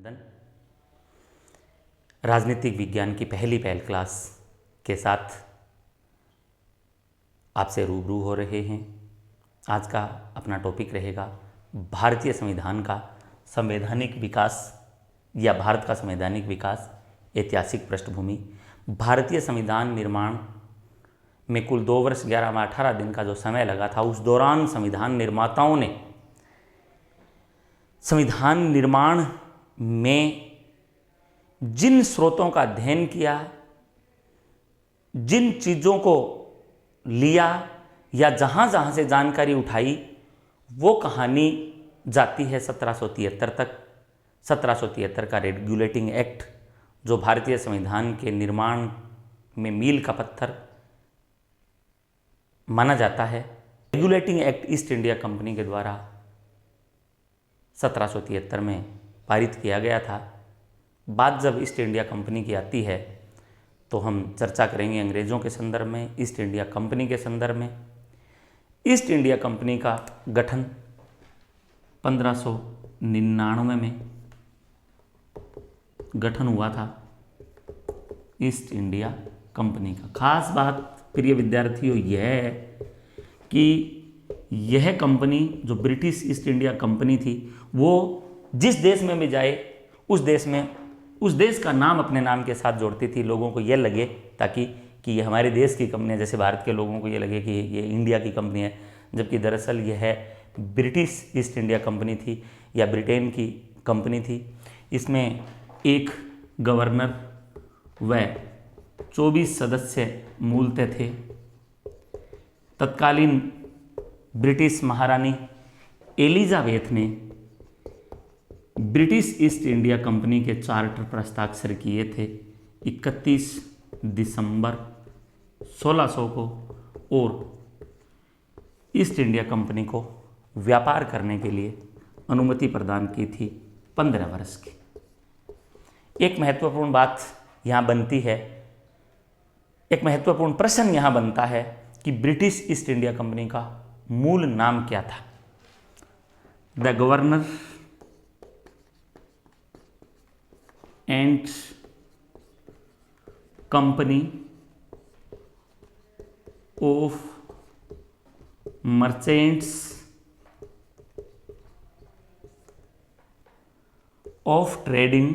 अभिनंदन। राजनीतिक विज्ञान की पहली क्लास के साथ आपसे रूबरू हो रहे हैं। आज का अपना टॉपिक रहेगा भारतीय संविधान का संवैधानिक विकास या भारत का संवैधानिक विकास, ऐतिहासिक पृष्ठभूमि। भारतीय संविधान निर्माण में कुल 2 वर्ष 11 माह 18 दिन का जो समय लगा था, उस दौरान संविधान निर्माताओं ने संविधान निर्माण में जिन स्रोतों का अध्ययन किया, जिन चीज़ों को लिया या जहाँ जहाँ से जानकारी उठाई, वो कहानी जाती है 1773 तक। 1773 का रेगुलेटिंग एक्ट, जो भारतीय संविधान के निर्माण में मील का पत्थर माना जाता है। Regulating act east India company के द्वारा 1773 में पारित किया गया था। बात जब ईस्ट इंडिया कंपनी की आती है तो हम चर्चा करेंगे अंग्रेज़ों के संदर्भ में, ईस्ट इंडिया कंपनी के संदर्भ में। ईस्ट इंडिया कंपनी का गठन 1599 में गठन हुआ था। ईस्ट इंडिया कंपनी का खास बात प्रिय विद्यार्थियों यह है कि यह कंपनी जो ब्रिटिश ईस्ट इंडिया कंपनी थी, वो जिस देश में भी जाए उस देश का नाम अपने नाम के साथ जोड़ती थी। लोगों को यह लगे ताकि कि ये हमारे देश की कंपनी है, जैसे भारत के लोगों को ये लगे कि ये इंडिया की कंपनी है, जबकि दरअसल यह ब्रिटिश ईस्ट इंडिया कंपनी थी या ब्रिटेन की कंपनी थी। इसमें एक गवर्नर व 24 सदस्य मूलतः थे। तत्कालीन ब्रिटिश महारानी एलिजाबेथ ने ब्रिटिश ईस्ट इंडिया कंपनी के चार्टर पर हस्ताक्षर किए थे 31 दिसंबर 1600 को, और ईस्ट इंडिया कंपनी को व्यापार करने के लिए अनुमति प्रदान की थी 15 वर्ष की। एक महत्वपूर्ण बात यहाँ बनती है, एक महत्वपूर्ण प्रश्न यहाँ बनता है कि ब्रिटिश ईस्ट इंडिया कंपनी का मूल नाम क्या था। The governor and company of merchants of trading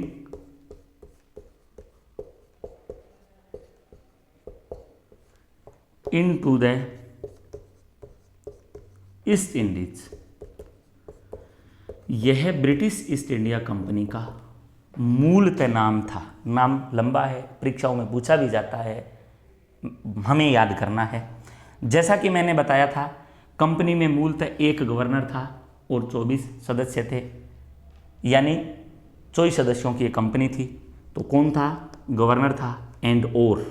into the east Indies. यह ब्रिटिश ईस्ट इंडिया कंपनी का मूलतः नाम था। नाम लंबा है, परीक्षाओं में पूछा भी जाता है, हमें याद करना है। जैसा कि मैंने बताया था, कंपनी में मूलतः एक गवर्नर था और 24 सदस्य थे, यानी 24 सदस्यों की एक कंपनी थी। तो कौन था? गवर्नर था एंड और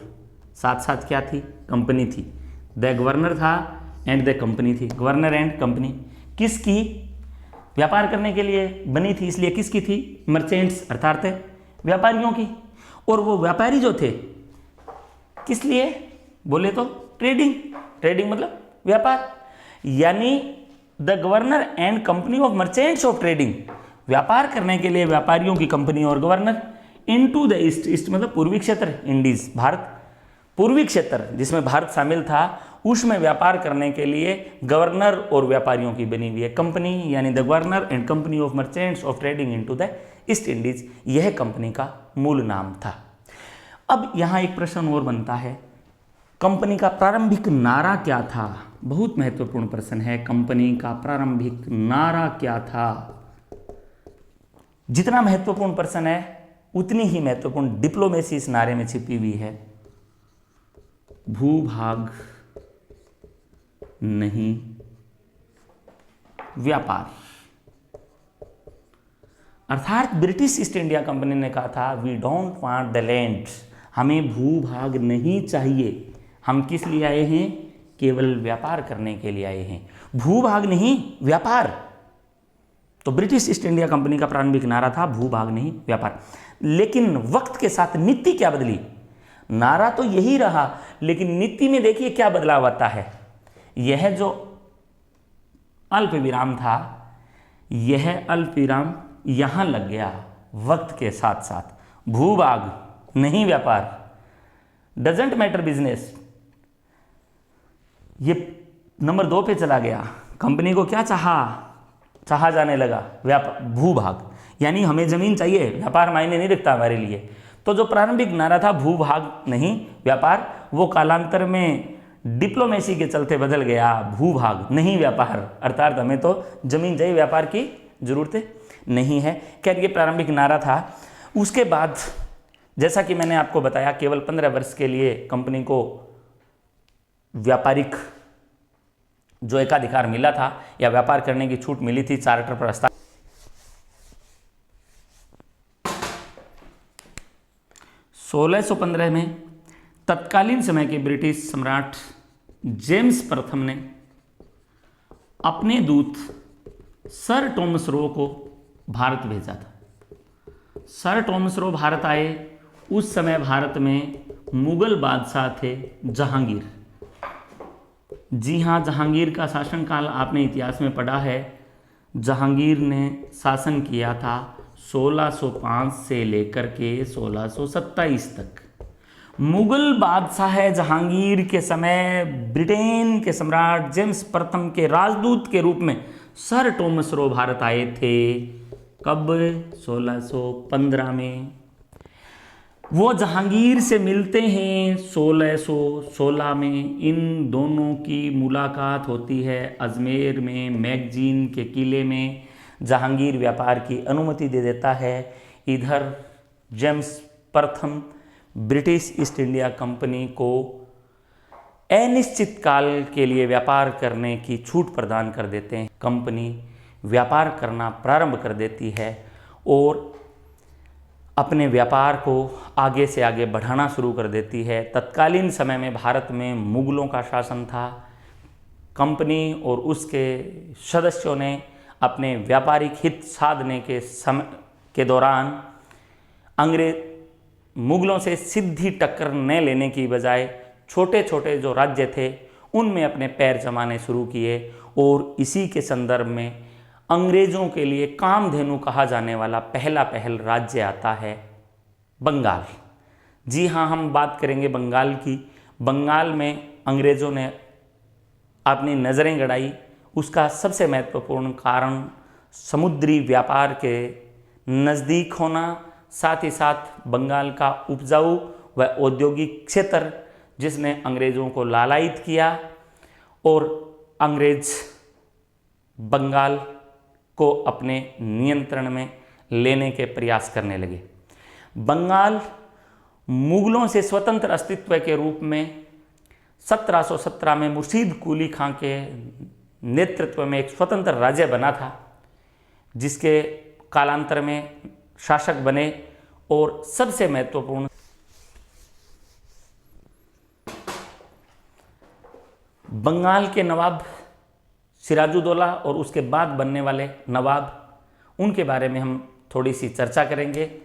साथ साथ क्या थी? कंपनी थी। द गवर्नर था एंड द कंपनी थी। गवर्नर एंड कंपनी किसकी? व्यापार करने के लिए बनी थी, इसलिए किसकी थी? मर्चेंट्स अर्थात व्यापारियों की। और वो व्यापारी जो थे किस लिए बोले तो ट्रेडिंग मतलब व्यापार, यानी the governor and company of merchants of trading, व्यापार करने के लिए व्यापारियों की कंपनी और governor. Into the east, east मतलब पूर्वी क्षेत्र, इंडीज भारत, पूर्वी क्षेत्र जिसमें भारत शामिल था, उसमें व्यापार करने के लिए गवर्नर और व्यापारियों की बनी हुई है कंपनी, यानी the governor and company of merchants of trading into the east Indies, यह कंपनी का मूल नाम था। अब यहाँ एक प्रश्न और बनता है, कंपनी का प्रारंभिक नारा क्या था? बहुत महत्वपूर्ण प्रश्न है, कंपनी का प्रारंभिक नारा क्या था? जितना महत्वपूर्ण प्रश्न है उतनी ही महत्वपूर्ण डिप्लोमेसी इस नारे में छिपी हुई है। भूभाग नहीं व्यापार। अर्थात ब्रिटिश ईस्ट इंडिया कंपनी ने कहा था, we don't want the land, हमें भूभाग नहीं चाहिए, हम किस लिए आए हैं? केवल व्यापार करने के लिए आए हैं, भूभाग नहीं व्यापार। तो ब्रिटिश ईस्ट इंडिया कंपनी का प्रारंभिक नारा था भूभाग नहीं व्यापार। लेकिन वक्त के साथ नीति क्या बदली? नारा तो यही रहा, लेकिन नीति में देखिए क्या बदलाव आता है। यह जो अल्प विराम था, यह अल्प विराम यहां लग गया वक्त के साथ साथ भूभाग नहीं व्यापार, डजेंट मैटर बिजनेस, ये नंबर 2 पे चला गया। कंपनी को क्या चाहा जाने लगा, व्यापार, भूभाग, यानी हमें जमीन चाहिए, व्यापार मायने नहीं रखता हमारे लिए। तो जो प्रारंभिक नारा था भूभाग नहीं व्यापार, वो कालांतर में डिप्लोमेसी के चलते बदल गया भूभाग नहीं व्यापार, अर्थात हमें तो जमीन चाहिए, व्यापार की जरूरत नहीं है। खैर ये प्रारंभिक नारा था। उसके बाद जैसा कि मैंने आपको बताया केवल 15 वर्ष के लिए कंपनी को व्यापारिक जो एकाधिकार मिला था या व्यापार करने की छूट मिली थी चार्टर पर हस्ताक्षर। 1615 में तत्कालीन समय के ब्रिटिश सम्राट जेम्स प्रथम ने अपने दूत सर टॉमस रो को भारत भेजा था। सर टॉमस रो भारत आए, उस समय भारत में मुगल बादशाह थे जहांगीर। जी हाँ, जहांगीर का शासनकाल आपने इतिहास में पढ़ा है। जहांगीर ने शासन किया था 1605 से लेकर के 1627 तक। मुगल बादशाह जहांगीर के समय ब्रिटेन के सम्राट जेम्स प्रथम के राजदूत के रूप में सर टॉमस रो भारत आए थे। कब? 1615 में। वो जहांगीर से मिलते हैं 1616 में। इन दोनों की मुलाकात होती है अजमेर में मैगजीन के किले में। जहांगीर व्यापार की अनुमति दे देता है। इधर जेम्स प्रथम ब्रिटिश ईस्ट इंडिया कंपनी को अनिश्चित काल के लिए व्यापार करने की छूट प्रदान कर देते हैं। कंपनी व्यापार करना प्रारंभ कर देती है और अपने व्यापार को आगे से आगे बढ़ाना शुरू कर देती है। तत्कालीन समय में भारत में मुगलों का शासन था। कंपनी और उसके सदस्यों ने अपने व्यापारिक हित साधने के समय के दौरान मुगलों से सीधी टक्कर न लेने की बजाय छोटे छोटे जो राज्य थे उनमें अपने पैर जमाने शुरू किए। और इसी के संदर्भ में अंग्रेज़ों के लिए कामधेनु कहा जाने वाला पहल राज्य आता है बंगाल। जी हाँ, हम बात करेंगे बंगाल की। बंगाल में अंग्रेज़ों ने अपनी नज़रें गड़ाई। उसका सबसे महत्वपूर्ण कारण समुद्री व्यापार के नज़दीक होना, साथ ही साथ बंगाल का उपजाऊ व औद्योगिक क्षेत्र जिसने अंग्रेज़ों को लालायित किया और अंग्रेज़ बंगाल को अपने नियंत्रण में लेने के प्रयास करने लगे। बंगाल मुगलों से स्वतंत्र अस्तित्व के रूप में 1717 में मुर्शीद कुली खां के नेतृत्व में एक स्वतंत्र राज्य बना था, जिसके कालांतर में शासक बने। और सबसे महत्वपूर्ण बंगाल के नवाब सिराजुद्दौला और उसके बाद बनने वाले नवाब, उनके बारे में हम थोड़ी सी चर्चा करेंगे।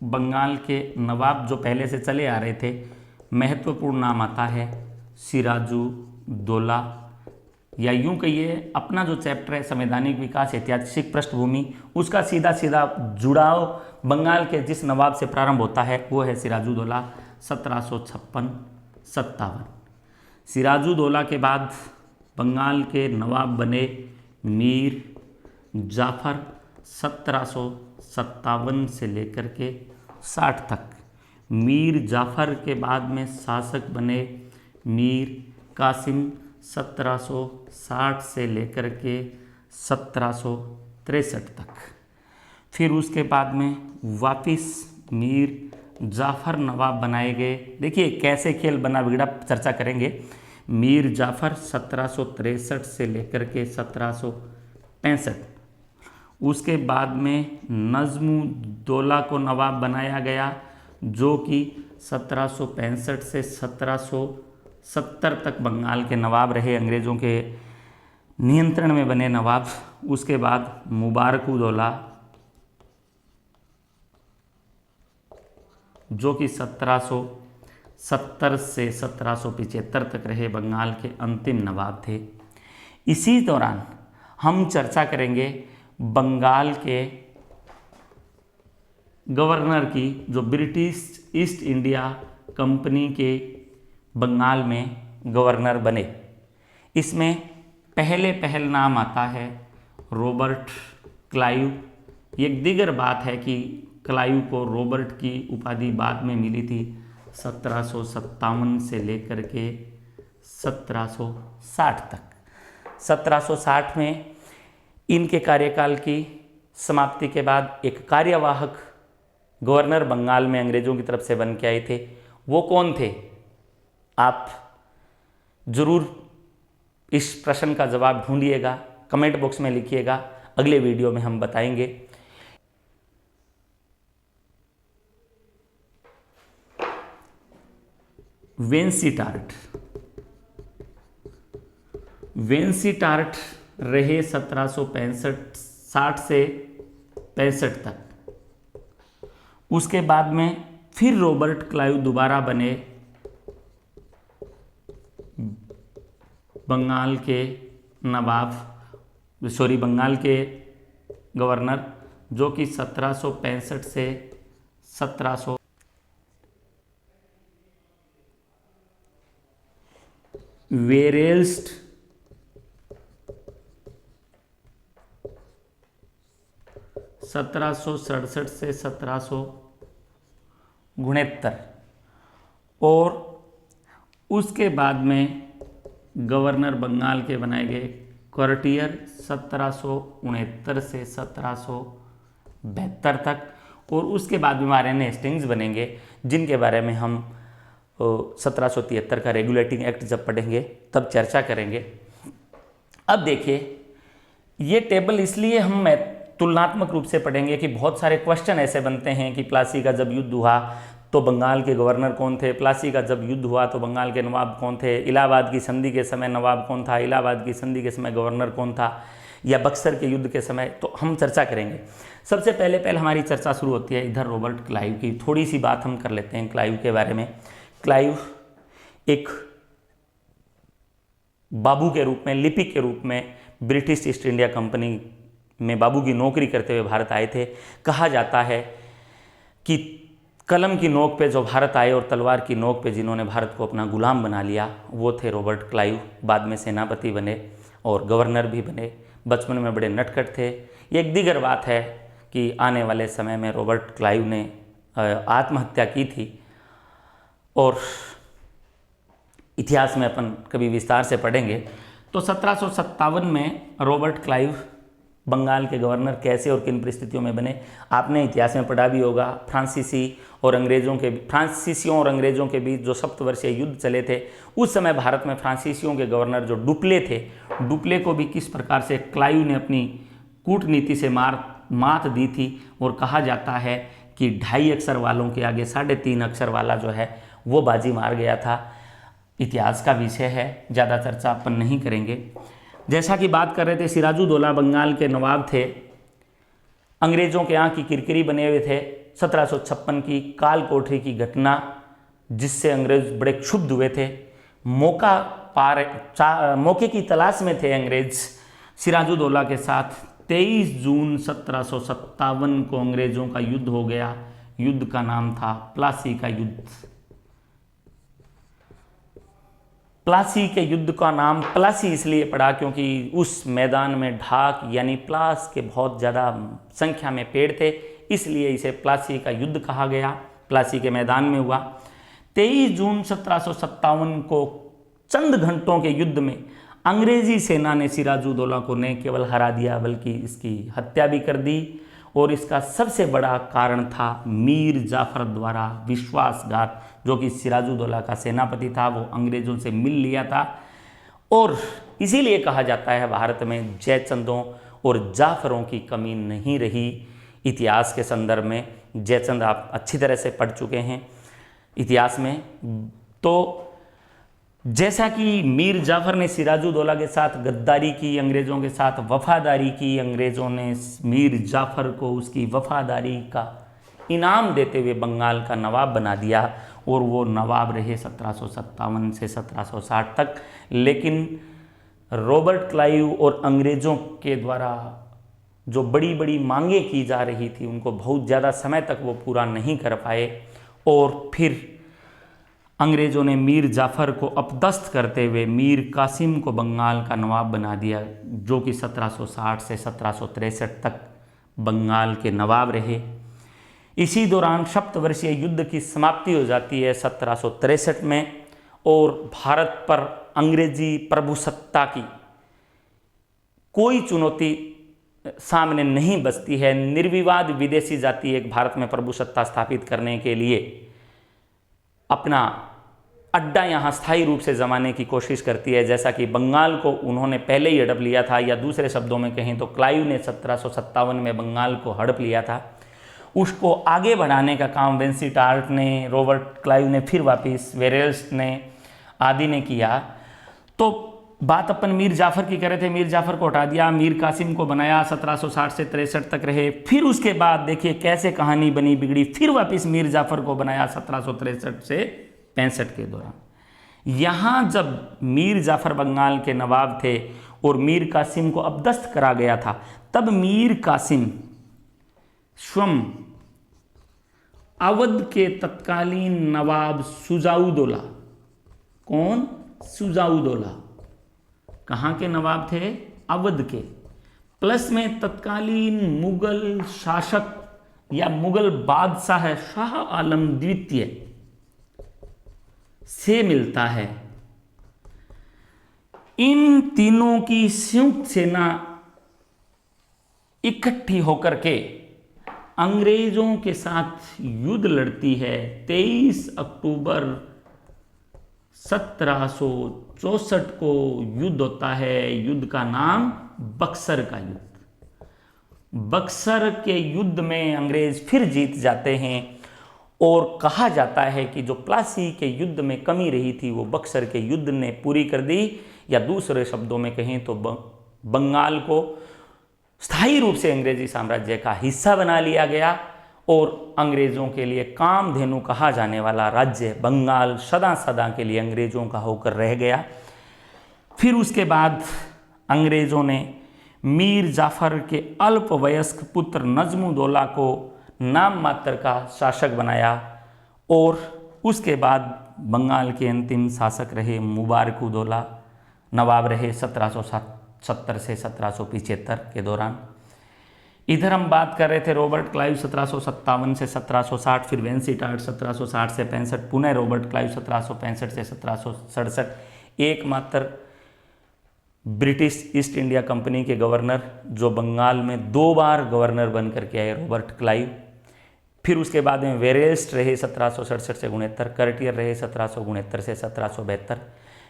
बंगाल के नवाब जो पहले से चले आ रहे थे, महत्वपूर्ण नाम आता है सिराजुद्दौला, या यूं कहिए अपना जो चैप्टर है संवैधानिक विकास ऐतिहासिक पृष्ठभूमि, उसका सीधा सीधा जुड़ाव बंगाल के जिस नवाब से प्रारंभ होता है वो है सिराजुद्दौला 1756-57। सिराजुद्दौला के बाद बंगाल के नवाब बने मीर जाफर 1757 से लेकर के 60 तक। मीर जाफर के बाद में शासक बने मीर कासिम 1760 से लेकर के 1763 तक। फिर उसके बाद में वापिस मीर जाफ़र नवाब बनाए गए। देखिए कैसे खेल बना बिगड़ा, चर्चा करेंगे। मीर जाफ़र 1763 से लेकर के 1765। उसके बाद में नज़्मुद्दौला को नवाब बनाया गया, जो कि 1765 से 1770 तक बंगाल के नवाब रहे, अंग्रेज़ों के नियंत्रण में बने नवाब। उसके बाद मुबारकुद्दौला, जो कि 1770 से 1775 तक रहे, बंगाल के अंतिम नवाब थे। इसी दौरान हम चर्चा करेंगे बंगाल के गवर्नर की, जो ब्रिटिश ईस्ट इंडिया कंपनी के बंगाल में गवर्नर बने। इसमें पहल नाम आता है रॉबर्ट क्लाइव। एक दीगर बात है कि क्लाइव को रॉबर्ट की उपाधि बाद में मिली थी 1757 से लेकर के 1760 तक। 1760 में इनके कार्यकाल की समाप्ति के बाद एक कार्यवाहक गवर्नर बंगाल में अंग्रेजों की तरफ से बन के आए थे। वो कौन थे? आप जरूर इस प्रश्न का जवाब ढूंढिएगा, कमेंट बॉक्स में लिखिएगा, अगले वीडियो में हम बताएंगे। वेंसीटार्ट रहे 1765 से 65 तक। उसके बाद में फिर रॉबर्ट क्लाइव दोबारा बने बंगाल के बंगाल के गवर्नर, जो कि 1765 से 1700 वेरेल्स्ट 1767 से 1769 और उसके बाद में गवर्नर बंगाल के बनाए गए कर्टियर 1769 से 1772 तक। और उसके बाद में महाराणा हेस्टिंग्स बनेंगे, जिनके बारे में हम 1773 का रेगुलेटिंग एक्ट जब पढ़ेंगे तब चर्चा करेंगे। अब देखिए, ये टेबल इसलिए हम तुलनात्मक रूप से पढ़ेंगे कि बहुत सारे क्वेश्चन ऐसे बनते हैं कि प्लासी का जब युद्ध हुआ तो बंगाल के गवर्नर कौन थे, प्लासी का जब युद्ध हुआ तो बंगाल के नवाब कौन थे, इलाहाबाद की संधि के समय नवाब कौन था, इलाहाबाद की संधि के समय गवर्नर कौन था, या बक्सर के युद्ध के समय, तो हम चर्चा करेंगे। सबसे पहले हमारी चर्चा शुरू होती है इधर रॉबर्ट क्लाइव की। थोड़ी सी बात हम कर लेते हैं क्लाइव के बारे में। क्लाइव एक बाबू के रूप में, लिपिक के रूप में ब्रिटिश ईस्ट इंडिया कंपनी में बाबू की नौकरी करते हुए भारत आए थे। कहा जाता है कि कलम की नोक पे जो भारत आए और तलवार की नोक पे जिन्होंने भारत को अपना गुलाम बना लिया, वो थे रॉबर्ट क्लाइव। बाद में सेनापति बने और गवर्नर भी बने। बचपन में बड़े नटखट थे। एक दीगर बात है कि आने वाले समय में रॉबर्ट क्लाइव ने आत्महत्या की थी और इतिहास में अपन कभी विस्तार से पढ़ेंगे। तो 1757 में रॉबर्ट क्लाइव बंगाल के गवर्नर कैसे और किन परिस्थितियों में बने, आपने इतिहास में पढ़ा भी होगा। फ्रांसीसियों और अंग्रेज़ों के बीच जो सप्तवर्षीय युद्ध चले थे, उस समय भारत में फ्रांसीसियों के गवर्नर जो डुप्ले थे, डुप्ले को भी किस प्रकार से क्लाइव ने अपनी कूटनीति से मात दी थी। और कहा जाता है कि 2.5 अक्षर वालों के आगे 3.5 अक्षर वाला जो है वो बाजी मार गया था। इतिहास का विषय है, ज़्यादा चर्चा अपन नहीं करेंगे। जैसा कि बात कर रहे थे, सिराजुद्दौला बंगाल के नवाब थे, अंग्रेज़ों के यहाँ की किरकिरी बने हुए थे। 1756 की काल कोठरी की घटना, जिससे अंग्रेज बड़े क्षुब्ध हुए थे। मौके की तलाश में थे अंग्रेज सिराजुद्दौला के साथ। 23 जून 1757 को अंग्रेज़ों का युद्ध हो गया। युद्ध का नाम था प्लासी का युद्ध। प्लासी के युद्ध का नाम प्लासी इसलिए पड़ा क्योंकि उस मैदान में ढाक यानी प्लास के बहुत ज़्यादा संख्या में पेड़ थे, इसलिए इसे प्लासी का युद्ध कहा गया। प्लासी के मैदान में हुआ। 23 जून 1757 को चंद घंटों के युद्ध में अंग्रेजी सेना ने सिराजुद्दौला को न केवल हरा दिया बल्कि इसकी हत्या भी कर दी। और इसका सबसे बड़ा कारण था मीर जाफर द्वारा विश्वासघात, जो कि सिराजुद्दौला का सेनापति था, वो अंग्रेज़ों से मिल लिया था। और इसीलिए कहा जाता है भारत में जयचंदों और जाफरों की कमी नहीं रही। इतिहास के संदर्भ में जयचंद आप अच्छी तरह से पढ़ चुके हैं इतिहास में। तो जैसा कि मीर जाफर ने सिराजुद्दौला के साथ गद्दारी की, अंग्रेज़ों के साथ वफादारी की, अंग्रेज़ों ने मीर जाफर को उसकी वफादारी का इनाम देते हुए बंगाल का नवाब बना दिया। और वो नवाब रहे 1757 से 1760 तक। लेकिन रॉबर्ट क्लाइव और अंग्रेज़ों के द्वारा जो बड़ी बड़ी मांगें की जा रही थी उनको बहुत ज़्यादा समय तक वो पूरा नहीं कर पाए, और फिर अंग्रेज़ों ने मीर जाफ़र को अपदस्थ करते हुए मीर कासिम को बंगाल का नवाब बना दिया, जो कि 1760 से 1763 तक बंगाल के नवाब रहे। इसी दौरान सप्तवर्षीय युद्ध की समाप्ति हो जाती है 1763 में, और भारत पर अंग्रेजी प्रभुसत्ता की कोई चुनौती सामने नहीं बचती है। निर्विवाद विदेशी जाति एक भारत में प्रभुसत्ता स्थापित करने के लिए अपना अड्डा यहाँ स्थायी रूप से जमाने की कोशिश करती है, जैसा कि बंगाल को उन्होंने पहले ही हड़प लिया था, या दूसरे शब्दों में कहें तो क्लाइव ने 1757 में बंगाल को हड़प लिया था। उसको आगे बढ़ाने का काम वेंसीटार्ट ने, रॉबर्ट क्लाइव ने, फिर वापस वेरेल्स ने आदि ने किया। तो बात अपन मीर जाफ़र की कर रहे थे, मीर जाफ़र को हटा दिया, मीर कासिम को बनाया, 1760 से 63 तक रहे। फिर उसके बाद देखिए कैसे कहानी बनी बिगड़ी, फिर वापस मीर जाफ़र को बनाया 1763 से 65 के दौरान। यहाँ जब मीर जाफ़र बंगाल के नवाब थे और मीर कासिम को अपदस्थ करा गया था, तब मीर कासिम स्वयं अवध के तत्कालीन नवाब सुजाउदौला, कौन? सुजाउदौला, कहाँ के नवाब थे? अवध के, प्लस में तत्कालीन मुगल शासक या मुगल बादशाह है शाह आलम द्वितीय से मिलता है। इन तीनों की संयुक्त सेना इकट्ठी होकर के अंग्रेजों के साथ युद्ध लड़ती है। 23 अक्टूबर 1764 को युद्ध होता है। युद्ध का नाम बक्सर का युद्ध। बक्सर के युद्ध में अंग्रेज फिर जीत जाते हैं, और कहा जाता है कि जो प्लासी के युद्ध में कमी रही थी वो बक्सर के युद्ध ने पूरी कर दी, या दूसरे शब्दों में कहें तो बंगाल को स्थायी रूप से अंग्रेजी साम्राज्य का हिस्सा बना लिया गया, और अंग्रेज़ों के लिए कामधेनु कहा जाने वाला राज्य बंगाल सदा सदा के लिए अंग्रेज़ों का होकर रह गया। फिर उसके बाद अंग्रेज़ों ने मीर जाफ़र के अल्पवयस्क पुत्र नजमुद्दौला को नाम मात्र का शासक बनाया, और उसके बाद बंगाल के अंतिम शासक रहे मुबारकुद्दौला, नवाब रहे 1770 से 1775 के दौरान। इधर हम बात कर रहे थे रॉबर्ट क्लाइव 1757 से 1760, फिर वेंसीटार्ट 1760 से 65, पुनः रॉबर्ट क्लाइव 1765 से 1767, एकमात्र ब्रिटिश ईस्ट इंडिया कंपनी के गवर्नर जो बंगाल में 2 बार गवर्नर बनकर के आए, रॉबर्ट क्लाइव। फिर उसके बाद में वेरेल्स रहे 1767 से 69, कर्टियर रहे 1769 से 1772।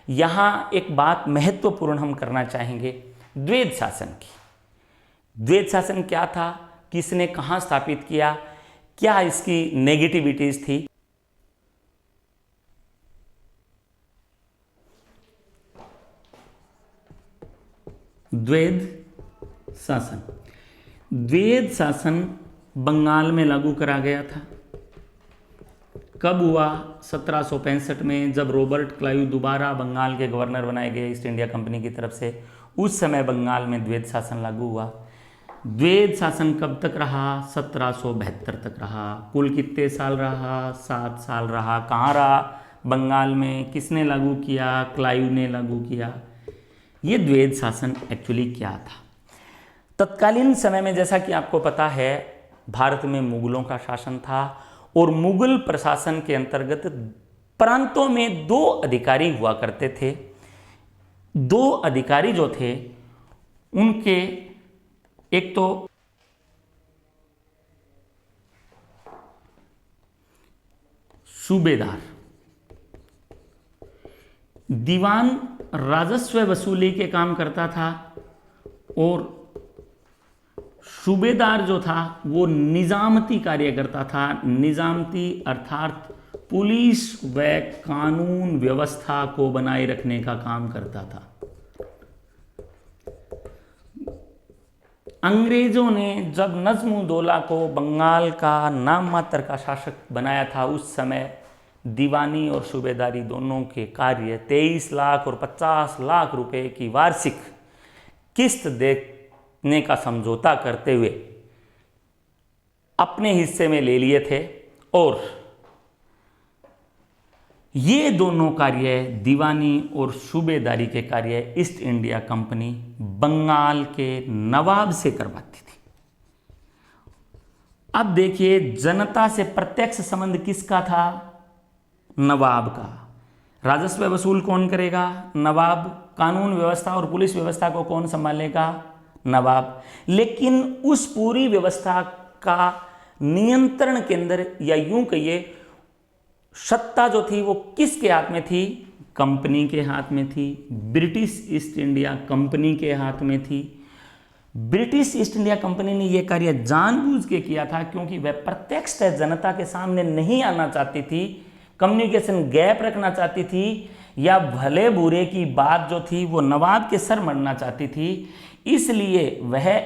यहाँ एक बात महत्वपूर्ण हम करना चाहेंगे द्वैध शासन की। द्वैध शासन क्या था, किसने कहाँ स्थापित किया, क्या इसकी नेगेटिविटीज थी? द्वैध शासन, द्वैध शासन बंगाल में लागू करा गया था। कब हुआ? 1765 में, जब रॉबर्ट क्लाइव दोबारा बंगाल के गवर्नर बनाए गए ईस्ट इंडिया कंपनी की तरफ से। उस समय बंगाल में द्वैध शासन लागू हुआ। द्वैध शासन कब तक रहा? 1772 तक रहा। कुल कितने साल रहा? 7 साल रहा। कहाँ रहा? बंगाल में। किसने लागू किया? क्लाइव ने लागू किया। ये द्वैध शासन एक्चुअली क्या था? तत्कालीन समय में जैसा कि आपको पता है भारत में मुगलों का शासन था, और मुगल प्रशासन के अंतर्गत प्रांतों में 2 अधिकारी हुआ करते थे। 2 अधिकारी जो थे उनके एक तो सूबेदार, दीवान राजस्व वसूली के काम करता था, और सूबेदार जो था वो निजामती कार्य करता था। निजामती अर्थात पुलिस व कानून व्यवस्था को बनाए रखने का काम करता था। अंग्रेजों ने जब नजमुद्दौला को बंगाल का नाम मात्र का शासक बनाया था, उस समय दीवानी और सूबेदारी दोनों के कार्य 23 लाख और 50 लाख रुपए की वार्षिक किस्त देने का समझौता करते हुए अपने हिस्से में ले लिए थे। और ये दोनों कार्य, दीवानी और सूबेदारी के कार्य, ईस्ट इंडिया कंपनी बंगाल के नवाब से करवाती थी। अब देखिए, जनता से प्रत्यक्ष संबंध किसका था? नवाब का। राजस्व वसूल कौन करेगा? नवाब। कानून व्यवस्था और पुलिस व्यवस्था को कौन संभालेगा? नवाब। लेकिन उस पूरी व्यवस्था का नियंत्रण केंद्र, या यूं कहिए सत्ता जो थी, वो किसके हाथ में थी? कंपनी के हाथ में थी। ब्रिटिश ईस्ट इंडिया कंपनी के हाथ में थी। ब्रिटिश ईस्ट इंडिया कंपनी ने यह कार्य जानबूझ के किया था क्योंकि वह प्रत्यक्ष जनता के सामने नहीं आना चाहती थी, कम्युनिकेशन गैप रखना चाहती थी, या भले बुरे की बात जो थी वो नवाब के सर मढ़ना चाहती थी। इसलिए वह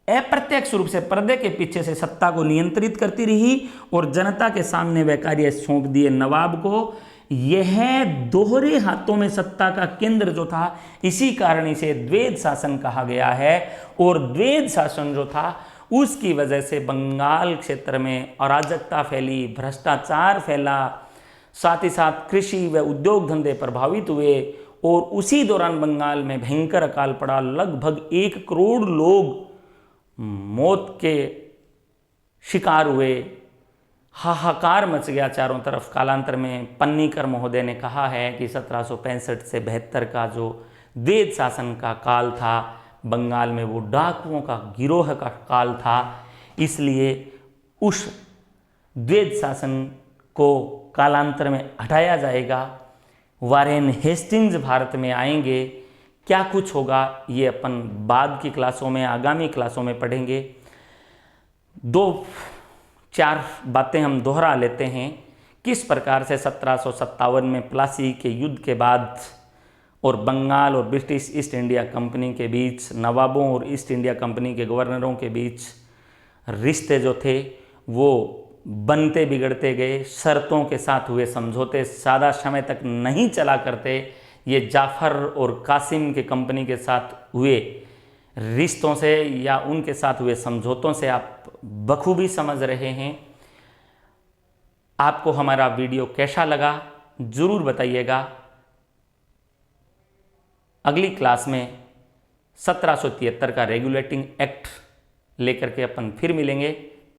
अप्रत्यक्ष रूप से पर्दे के पीछे से सत्ता को नियंत्रित करती रही और जनता के सामने वह कार्य सौंप दिए नवाब को। यह दोहरे हाथों में सत्ता का केंद्र जो था, इसी कारण इसे द्वैध शासन कहा गया है। और द्वैध शासन जो था, उसकी वजह से बंगाल क्षेत्र में अराजकता फैली, भ्रष्टाचार फैला, साथ ही साथ कृषि व उद्योग धंधे प्रभावित हुए। और उसी दौरान बंगाल में भयंकर अकाल पड़ा। लगभग 1 करोड़ लोग मौत के शिकार हुए। हाहाकार मच गया चारों तरफ। कालांतर में पन्नीकर महोदय ने कहा है कि 1765 से 72 का जो द्वैध शासन का काल था बंगाल में, वो डाकुओं का गिरोह का काल था। इसलिए उस द्वैध शासन को कालांतर में हटाया जाएगा। वारेन हेस्टिंग्स भारत में आएंगे। क्या कुछ होगा ये अपन बाद की क्लासों में, आगामी क्लासों में पढ़ेंगे। 2-4 बातें हम दोहरा लेते हैं। किस प्रकार से 1757 में प्लासी के युद्ध के बाद और बंगाल और ब्रिटिश ईस्ट इंडिया कंपनी के बीच, नवाबों और ईस्ट इंडिया कंपनी के गवर्नरों के बीच रिश्ते जो थे वो बनते बिगड़ते गए। शर्तों के साथ हुए समझौते ज़्यादा समय तक नहीं चला करते। ये जाफर और कासिम के कंपनी के साथ हुए रिश्तों से या उनके साथ हुए समझौतों से आप बखूबी समझ रहे हैं। आपको हमारा वीडियो कैसा लगा ज़रूर बताइएगा। अगली क्लास में 1773 का रेगुलेटिंग एक्ट लेकर के अपन फिर मिलेंगे।